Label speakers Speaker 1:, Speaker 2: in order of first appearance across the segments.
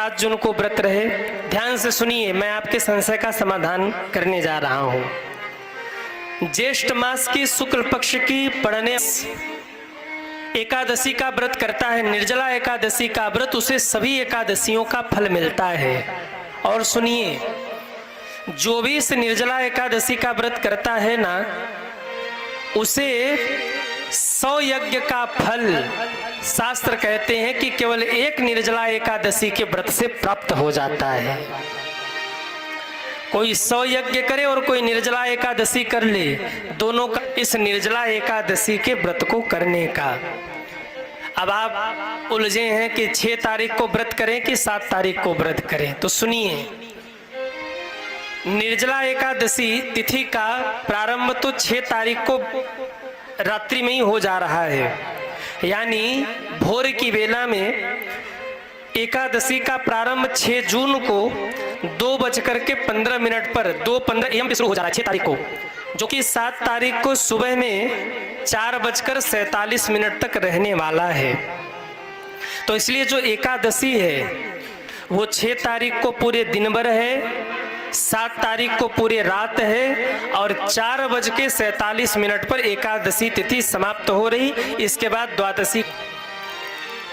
Speaker 1: 7 जून को व्रत रहे। ध्यान से सुनिए, मैं आपके संशय का समाधान करने जा रहा हूं। ज्येष्ठ मास की शुक्ल पक्ष की पड़ने एकादशी का व्रत करता है, निर्जला एकादशी का व्रत, उसे सभी एकादशियों का फल मिलता है। और सुनिए, जो भी इस निर्जला एकादशी का व्रत करता है ना, उसे 100 यज्ञ का फल शास्त्र कहते हैं कि केवल एक निर्जला एकादशी के व्रत से प्राप्त हो जाता है। कोई 100 यज्ञ करे और कोई निर्जला एकादशी कर ले, दोनों का इस निर्जला एकादशी के व्रत को करने का। अब आप उलझे हैं कि 6 तारीख को व्रत करें कि 7 तारीख को व्रत करें, तो सुनिए, निर्जला एकादशी तिथि का प्रारंभ तो 6 तारीख को रात्रि में ही हो जा रहा है। यानी भोर की बेला में एकादशी का प्रारंभ 6 जून को 2:15 पर 2:15 AM पे शुरू हो जा रहा है 6 तारीख को, जो कि 7 तारीख को सुबह में 4:47 तक रहने वाला है। तो इसलिए जो एकादशी है वो 6 तारीख को पूरे दिन भर है, 7 तारीख को पूरे रात है, और 4:47 पर एकादशी तिथि समाप्त हो रही। इसके बाद द्वादशी।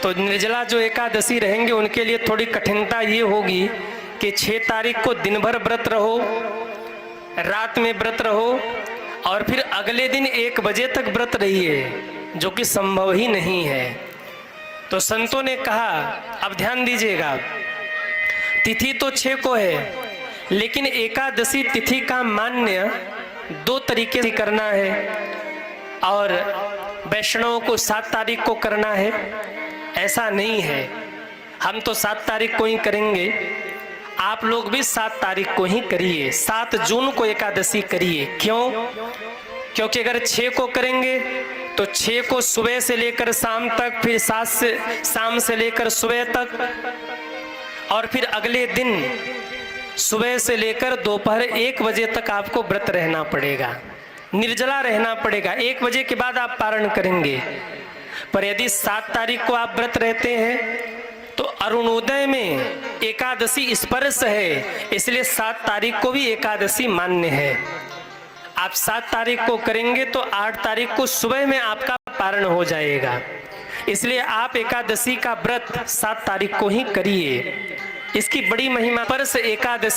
Speaker 1: तो निर्जला जो एकादशी रहेंगे उनके लिए थोड़ी कठिनता ये होगी कि 6 तारीख को दिन भर व्रत रहो, रात में व्रत रहो, और फिर अगले दिन 1 बजे तक व्रत रहिए, जो कि संभव ही नहीं है। तो संतों ने कहा, अब ध्यान दीजिएगा, तिथि तो 6 को है, लेकिन एकादशी तिथि का मान्य 2 तरीके से करना है, और वैष्णवों को 7 तारीख को करना है, ऐसा नहीं है। हम तो 7 तारीख को ही करेंगे, आप लोग भी 7 तारीख को ही करिए, 7 जून को एकादशी करिए। क्यों? क्योंकि अगर 6 को करेंगे तो 6 को सुबह से लेकर शाम तक, फिर शाम से लेकर सुबह तक, और फिर अगले दिन सुबह से लेकर दोपहर 1 बजे तक आपको व्रत रहना पड़ेगा, निर्जला रहना पड़ेगा। 1 बजे के बाद आप पारण करेंगे। पर यदि 7 तारीख को आप व्रत रहते हैं तो अरुणोदय में एकादशी स्पर्श है, इसलिए 7 तारीख को भी एकादशी मान्य है। आप 7 तारीख को करेंगे तो 8 तारीख को सुबह में आपका पारण हो जाएगा। इसलिए आप एकादशी का व्रत 7 तारीख को ही करिए। इसकी बड़ी महिमा। स्पर्श एकादशी